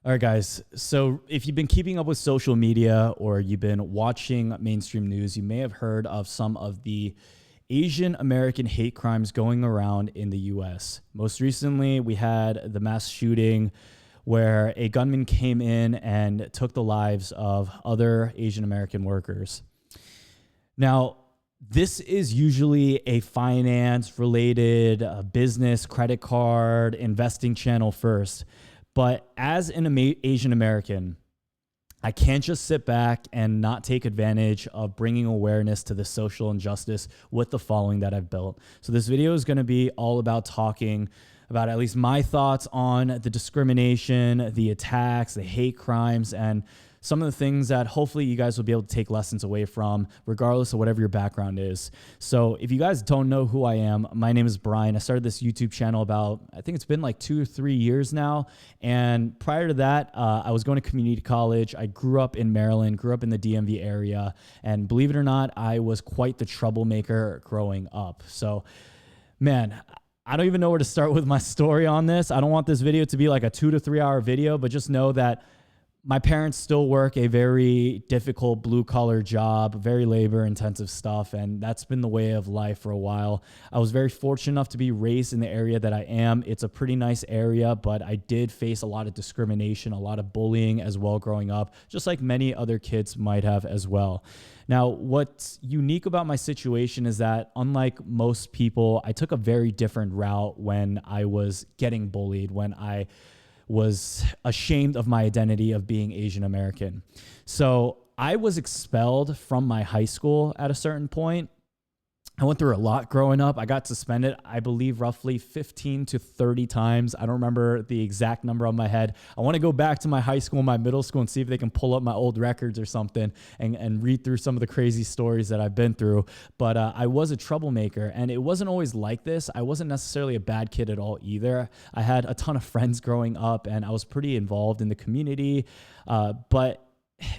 All right, guys. So, if you've been keeping up with social media or you've been watching mainstream news, you may have heard of some of the Asian American hate crimes going around in the US. Most recently, we had the mass shooting where a gunman came in and took the lives of other Asian American workers. Now, this is usually a finance related business, credit card, investing channel first. But as an Asian American, I can't just sit back and not take advantage of bringing awareness to the social injustice with the following that I've built. So this video is going to be all about talking about at least my thoughts on the discrimination, the attacks, the hate crimes, and some of the things that hopefully you guys will be able to take lessons away from, regardless of whatever your background is. So if you guys don't know who I am, my name is Brian. I started this YouTube channel about, I think it's been like 2 or 3 years now. And prior to that, I was going to community college. I grew up in Maryland, grew up in the DMV area. And believe it or not, I was quite the troublemaker growing up. So, man, I don't even know where to start with my story on this. I don't want this video to be like a 2 to 3 hour video, but just know that my parents still work a very difficult blue collar job, very labor intensive stuff. And that's been the way of life for a while. I was very fortunate enough to be raised in the area that I am. It's a pretty nice area, but I did face a lot of discrimination, a lot of bullying as well growing up, just like many other kids might have as well. Now, what's unique about my situation is that unlike most people, I took a very different route when I was getting bullied, when I was ashamed of my identity of being Asian American. So I was expelled from my high school at a certain point. I went through a lot growing up. I got suspended, I believe, roughly 15 to 30 times. I don't remember the exact number on my head. I want to go back to my high school, my middle school, and see if they can pull up my old records or something and read through some of the crazy stories that I've been through. But I was a troublemaker, and it wasn't always like this. I wasn't necessarily a bad kid at all either. I had a ton of friends growing up, and I was pretty involved in the community. But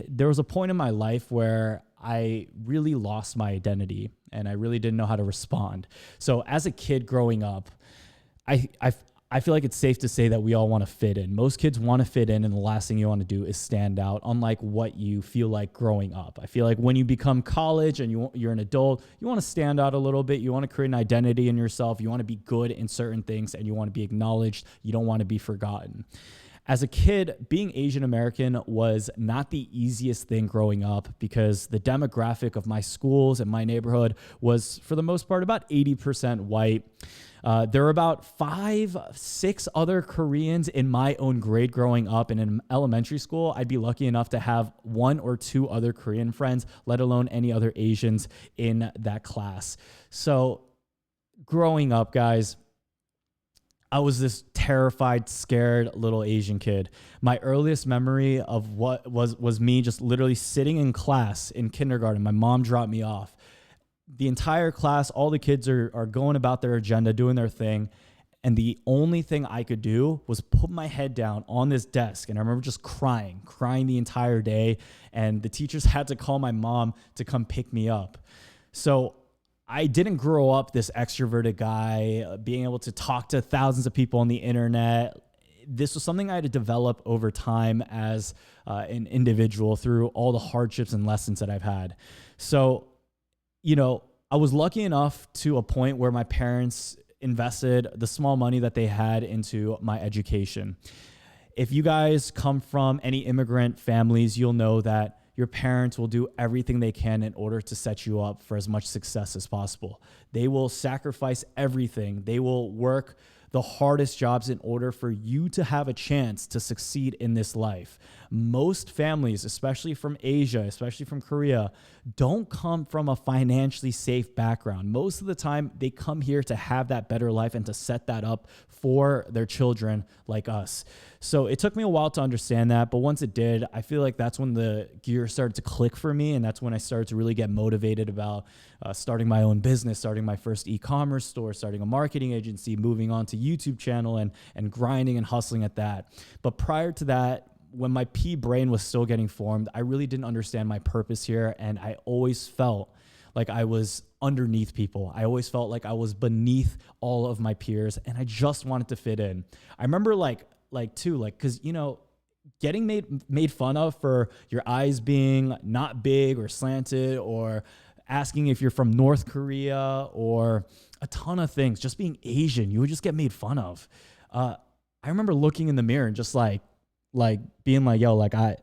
there was a point in my life where I really lost my identity and I really didn't know how to respond. So as a kid growing up, I feel like it's safe to say that we all want to fit in. Most kids want to fit in, and the last thing you want to do is stand out, unlike what you feel like growing up. I feel like when you become college and you're an adult, you want to stand out a little bit. You want to create an identity in yourself. You want to be good in certain things, and you want to be acknowledged. You don't want to be forgotten. As a kid, being Asian American was not the easiest thing growing up because the demographic of my schools and my neighborhood was, for the most part, about 80% white. There were about 5, 6 other Koreans in my own grade growing up. And in elementary school, I'd be lucky enough to have 1 or 2 other Korean friends, let alone any other Asians in that class. So growing up, guys, I was this terrified, scared little Asian kid. My earliest memory of what was me just literally sitting in class in kindergarten. My mom dropped me off. The entire class, all the kids are going about their agenda, doing their thing. And the only thing I could do was put my head down on this desk. And I remember just crying the entire day. And the teachers had to call my mom to come pick me up. So I didn't grow up this extroverted guy, being able to talk to thousands of people on the internet. This was something I had to develop over time as an individual through all the hardships and lessons that I've had. So, I was lucky enough to a point where my parents invested the small money that they had into my education. If you guys come from any immigrant families, you'll know that your parents will do everything they can in order to set you up for as much success as possible. They will sacrifice everything. They will work the hardest jobs in order for you to have a chance to succeed in this life. Most families, especially from Asia, especially from Korea, don't come from a financially safe background. Most of the time, they come here to have that better life and to set that up for their children like us. So it took me a while to understand that, but once it did, I feel like that's when the gear started to click for me, and that's when I started to really get motivated about starting my own business, starting my first e-commerce store, starting a marketing agency, moving on to YouTube channel and grinding and hustling at that. But prior to that, when my pea brain was still getting formed, I really didn't understand my purpose here, and I always felt like I was underneath people. I always felt like I was beneath all of my peers, and I just wanted to fit in. I remember because getting made fun of for your eyes being not big or slanted, or asking if you're from North Korea, or a ton of things. Just being Asian, you would just get made fun of. I remember looking in the mirror and just like being like, yo, like I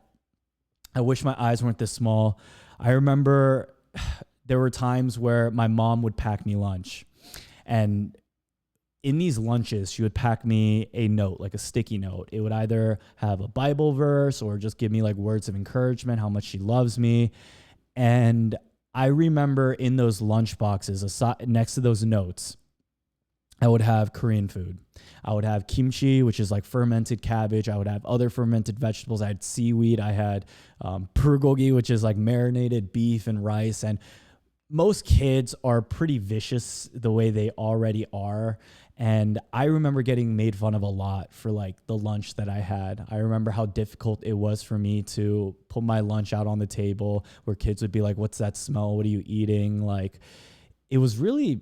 wish my eyes weren't this small. I remember there were times where my mom would pack me lunch, and in these lunches, she would pack me a note, like a sticky note. It would either have a Bible verse or just give me like words of encouragement, how much she loves me. And I remember in those lunch boxes, next to those notes, I would have Korean food. I would have kimchi, which is like fermented cabbage. I would have other fermented vegetables. I had seaweed. I had bulgogi, which is like marinated beef and rice. And most kids are pretty vicious the way they already are. And I remember getting made fun of a lot for like the lunch that I had. I remember how difficult it was for me to put my lunch out on the table, where kids would be like, what's that smell? What are you eating? Like, it was really,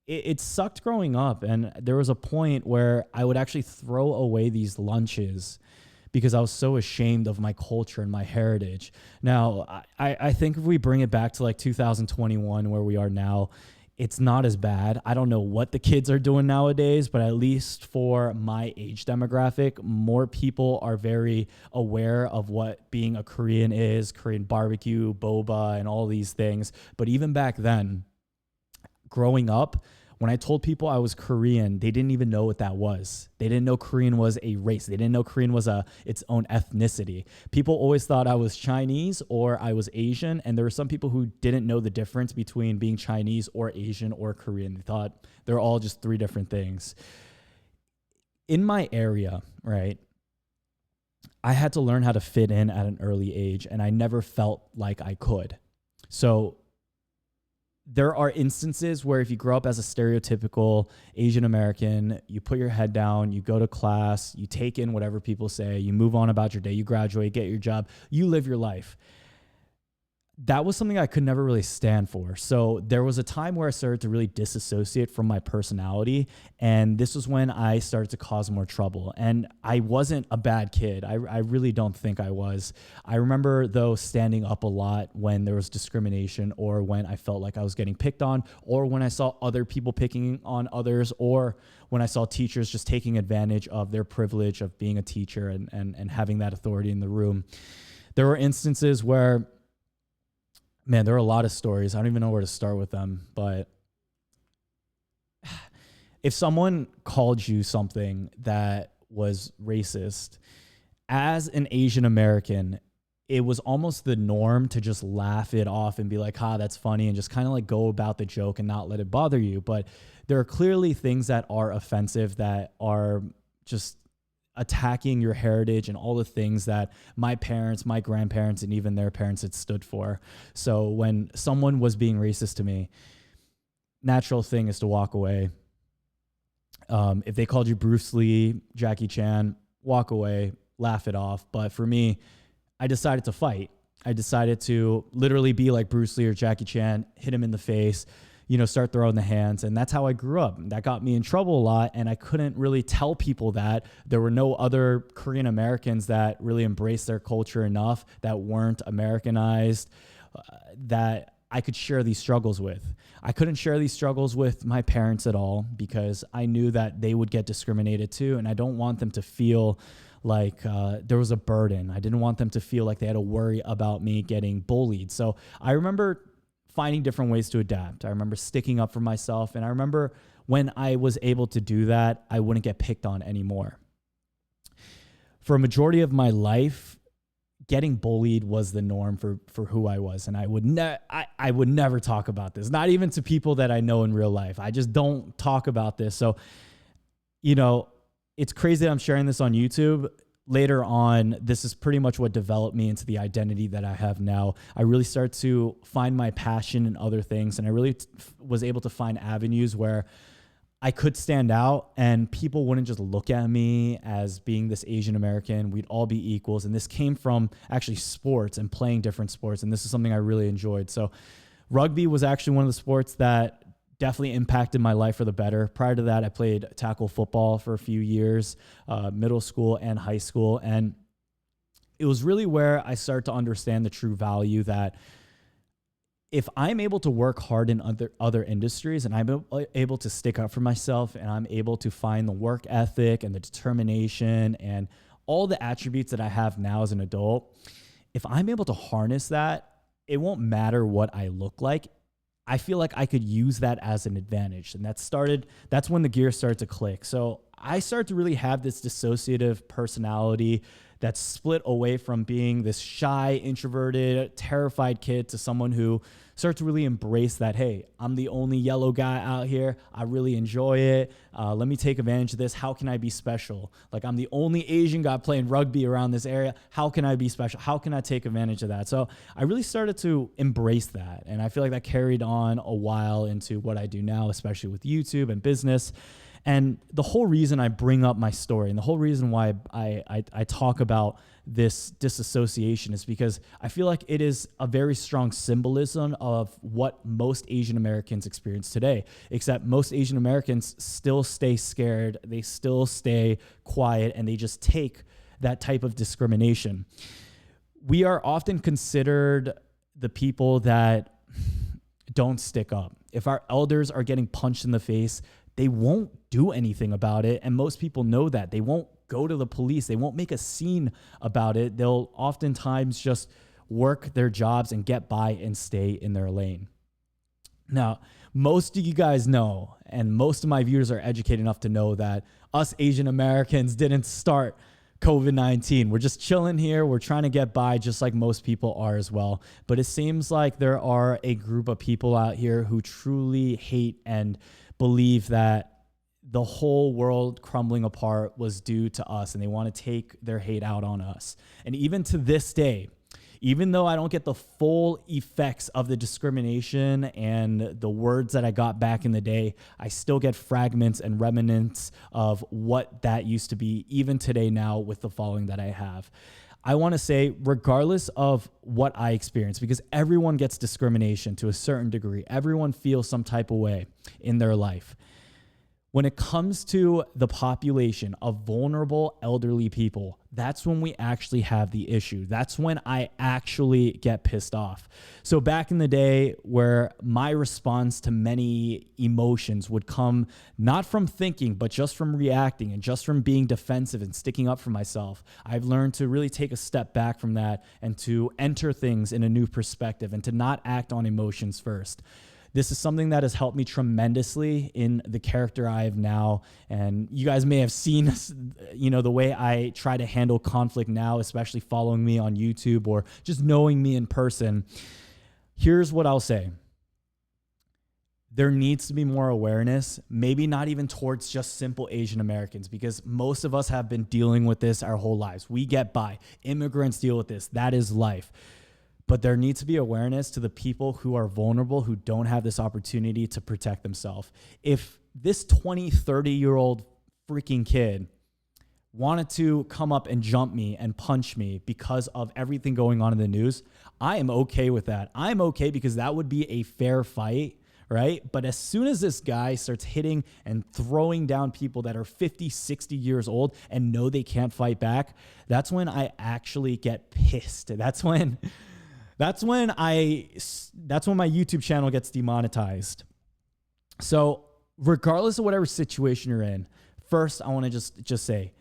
it sucked growing up. And there was a point where I would actually throw away these lunches because I was so ashamed of my culture and my heritage. Now, I think if we bring it back to like 2021, where we are now, it's not as bad. I don't know what the kids are doing nowadays, but at least for my age demographic, more people are very aware of what being a Korean is, Korean barbecue, boba, and all these things. But even back then, growing up, when I told people I was Korean, they didn't even know what that was. They didn't know Korean was a race. They didn't know Korean was its own ethnicity. People always thought I was Chinese or I was Asian, and there were some people who didn't know the difference between being Chinese or Asian or Korean. They thought they're all just three different things. In my area, right, I had to learn how to fit in at an early age, and I never felt like I could. So there are instances where if you grow up as a stereotypical Asian American, you put your head down, you go to class, you take in whatever people say, you move on about your day, you graduate, get your job, you live your life. That was something I could never really stand for. So there was a time where I started to really disassociate from my personality. And this was when I started to cause more trouble. And I wasn't a bad kid. I really don't think I was. I remember, though, standing up a lot when there was discrimination, or when I felt like I was getting picked on, or when I saw other people picking on others, or when I saw teachers just taking advantage of their privilege of being a teacher and having that authority in the room. There were instances where, man, there are a lot of stories. I don't even know where to start with them. But if someone called you something that was racist, as an Asian American, it was almost the norm to just laugh it off and be like, that's funny, and just kind of like go about the joke and not let it bother you. But there are clearly things that are offensive, that are just attacking your heritage and all the things that my parents, my grandparents, and even their parents had stood for. So when someone was being racist to me, natural thing is to walk away. If they called you Bruce Lee, Jackie Chan, walk away, laugh it off. But for me, I decided to fight. I decided to literally be like Bruce Lee or Jackie Chan, hit him in the face, start throwing the hands. And that's how I grew up. That got me in trouble a lot. And I couldn't really tell people that. There were no other Korean Americans that really embraced their culture enough, that weren't Americanized, that I could share these struggles with. I couldn't share these struggles with my parents at all, because I knew that they would get discriminated too. And I don't want them to feel like there was a burden. I didn't want them to feel like they had to worry about me getting bullied. So I remember finding different ways to adapt. I remember sticking up for myself. And I remember when I was able to do that, I wouldn't get picked on anymore. For a majority of my life, getting bullied was the norm for who I was. And I would never talk about this, not even to people that I know in real life. I just don't talk about this. So, it's crazy that I'm sharing this on YouTube. Later on, this is pretty much what developed me into the identity that I have now. I really started to find my passion in other things, and I really was able to find avenues where I could stand out and people wouldn't just look at me as being this Asian American. We'd all be equals. And this came from actually sports and playing different sports. And this is something I really enjoyed. So rugby was actually one of the sports that definitely impacted my life for the better. Prior to that, I played tackle football for a few years, middle school and high school. And it was really where I start to understand the true value that if I'm able to work hard in other industries and I'm able to stick up for myself and I'm able to find the work ethic and the determination and all the attributes that I have now as an adult, if I'm able to harness that, it won't matter what I look like. I feel like I could use that as an advantage. And that's when the gears started to click. So I started to really have this dissociative personality that's split away from being this shy, introverted, terrified kid to someone who starts to really embrace that, hey, I'm the only yellow guy out here. I really enjoy it. Let me take advantage of this. How can I be special? Like, I'm the only Asian guy playing rugby around this area. How can I be special? How can I take advantage of that? So I really started to embrace that. And I feel like that carried on a while into what I do now, especially with YouTube and business. And the whole reason I bring up my story and the whole reason why I talk about this disassociation is because I feel like it is a very strong symbolism of what most Asian Americans experience today, except most Asian Americans still stay scared, they still stay quiet, and they just take that type of discrimination. We are often considered the people that don't stick up. If our elders are getting punched in the face, they won't do anything about it. And most people know that. They won't go to the police. They won't make a scene about it. They'll oftentimes just work their jobs and get by and stay in their lane. Now, most of you guys know, and most of my viewers are educated enough to know that us Asian Americans didn't start COVID-19. We're just chilling here. We're trying to get by just like most people are as well. But it seems like there are a group of people out here who truly hate and believe that the whole world crumbling apart was due to us, and they want to take their hate out on us. And even to this day, even though I don't get the full effects of the discrimination and the words that I got back in the day, I still get fragments and remnants of what that used to be, even today now with the following that I have. I want to say, regardless of what I experience, because everyone gets discrimination to a certain degree, everyone feels some type of way in their life. When it comes to the population of vulnerable elderly people, that's when we actually have the issue. That's when I actually get pissed off. So back in the day, where my response to many emotions would come not from thinking, but just from reacting and just from being defensive and sticking up for myself, I've learned to really take a step back from that and to enter things in a new perspective and to not act on emotions first. This is something that has helped me tremendously in the character I have now. And you guys may have seen, the way I try to handle conflict now, especially following me on YouTube or just knowing me in person. Here's what I'll say. There needs to be more awareness, maybe not even towards just simple Asian Americans, because most of us have been dealing with this our whole lives. We get by. Immigrants deal with this. That is life. But there needs to be awareness to the people who are vulnerable, who don't have this opportunity to protect themselves. If this 20, 30-year-old freaking kid wanted to come up and jump me and punch me because of everything going on in the news, I am okay with that. I'm okay because that would be a fair fight, right? But as soon as this guy starts hitting and throwing down people that are 50, 60 years old and know they can't fight back, that's when I actually get pissed. That's when my YouTube channel gets demonetized. So regardless of whatever situation you're in, first, I want to just say,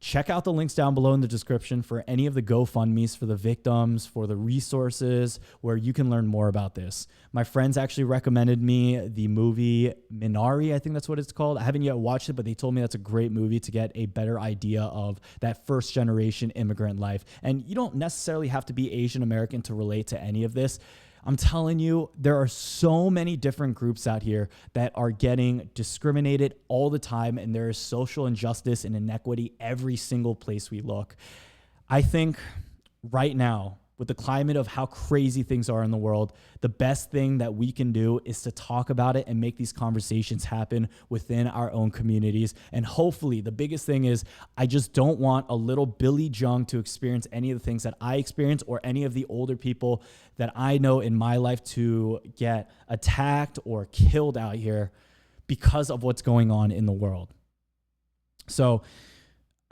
check out the links down below in the description for any of the GoFundMes for the victims, for the resources where you can learn more about this. My friends actually recommended me the movie Minari, I think that's what it's called. I haven't yet watched it, but they told me that's a great movie to get a better idea of that first generation immigrant life. And you don't necessarily have to be Asian American to relate to any of this. I'm telling you, there are so many different groups out here that are getting discriminated all the time, and there is social injustice and inequity every single place we look. I think right now, with the climate of how crazy things are in the world, the best thing that we can do is to talk about it and make these conversations happen within our own communities. And hopefully, the biggest thing is I just don't want a little Billy Jung to experience any of the things that I experience, or any of the older people that I know in my life to get attacked or killed out here because of what's going on in the world. So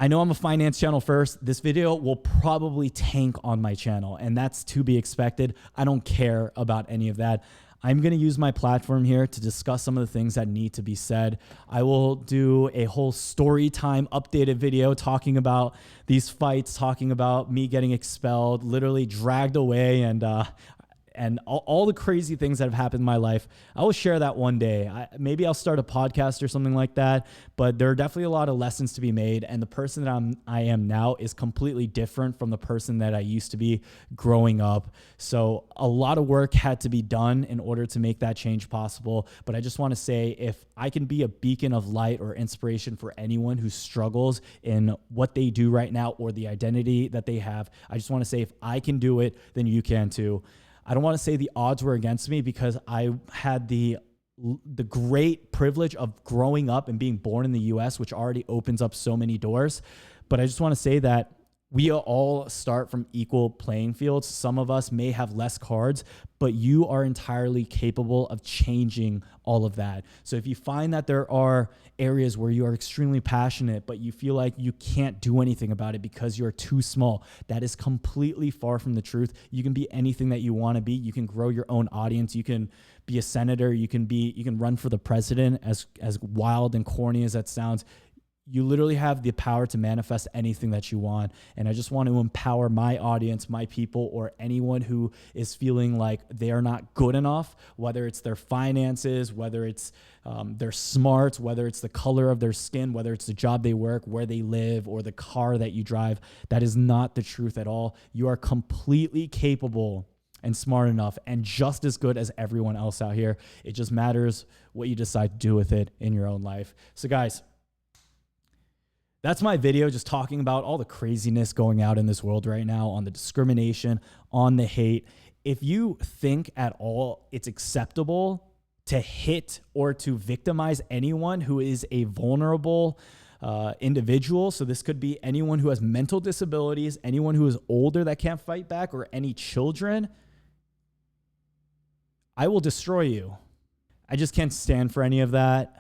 I know I'm a finance channel first. This video will probably tank on my channel, and that's to be expected. I don't care about any of that. I'm going to use my platform here to discuss some of the things that need to be said. I will do a whole story time updated video talking about these fights, talking about me getting expelled, literally dragged away, and all the crazy things that have happened in my life. I will share that one day. Maybe I'll start a podcast or something like that, but there are definitely a lot of lessons to be made. And the person that I am now is completely different from the person that I used to be growing up. So a lot of work had to be done in order to make that change possible. But I just want to say, if I can be a beacon of light or inspiration for anyone who struggles in what they do right now or the identity that they have, I just want to say, if I can do it, then you can too. I don't want to say the odds were against me, because I had the great privilege of growing up and being born in the US, which already opens up so many doors. But I just want to say that we all start from equal playing fields. Some of us may have less cards, but you are entirely capable of changing all of that. So if you find that there are areas where you are extremely passionate, but you feel like you can't do anything about it because you're too small, that is completely far from the truth. You can be anything that you want to be. You can grow your own audience. You can be a senator. You can run for the president, as wild and corny as that sounds. You literally have the power to manifest anything that you want. And I just want to empower my audience, my people, or anyone who is feeling like they are not good enough, whether it's their finances, whether it's their smarts, whether it's the color of their skin, whether it's the job they work, where they live, or the car that you drive. That is not the truth at all. You are completely capable and smart enough and just as good as everyone else out here. It just matters what you decide to do with it in your own life. So guys, that's my video, just talking about all the craziness going out in this world right now, on the discrimination, on the hate. If you think at all it's acceptable to hit or to victimize anyone who is a vulnerable individual, so this could be anyone who has mental disabilities, anyone who is older that can't fight back, or any children, I will destroy you. I just can't stand for any of that.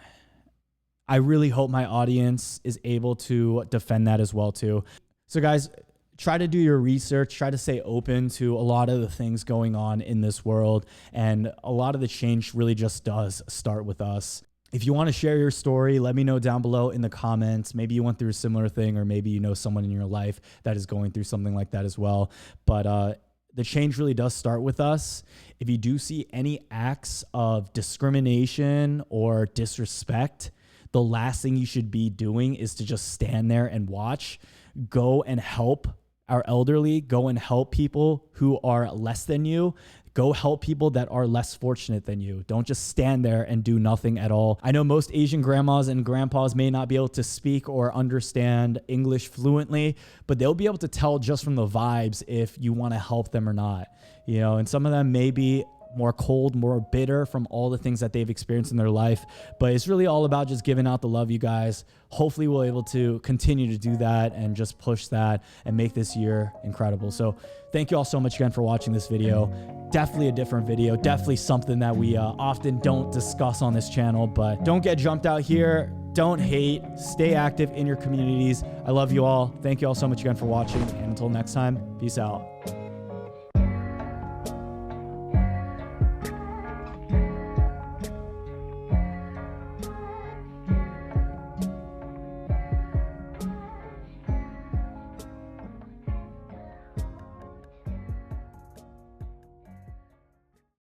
I really hope my audience is able to defend that as well too. So guys, try to do your research, try to stay open to a lot of the things going on in this world. And a lot of the change really just does start with us. If you want to share your story, let me know down below in the comments. Maybe you went through a similar thing, or maybe you know someone in your life that is going through something like that as well. But the change really does start with us. If you do see any acts of discrimination or disrespect, the last thing you should be doing is to just stand there and watch. Go and help our elderly. Go and help people who are less than you. Go help people that are less fortunate than you. Don't just stand there and do nothing at all. I know most Asian grandmas and grandpas may not be able to speak or understand English fluently, but they'll be able to tell just from the vibes if you want to help them or not. You know, and some of them may be more cold, more bitter from all the things that they've experienced in their life. But it's really all about just giving out the love, you guys. Hopefully we'll be able to continue to do that and just push that and make this year incredible. So thank you all so much again for watching this video. Definitely a different video, definitely something that we often don't discuss on this channel, but don't get jumped out here. Don't hate, stay active in your communities. I love you all. Thank you all so much again for watching. And until next time, peace out.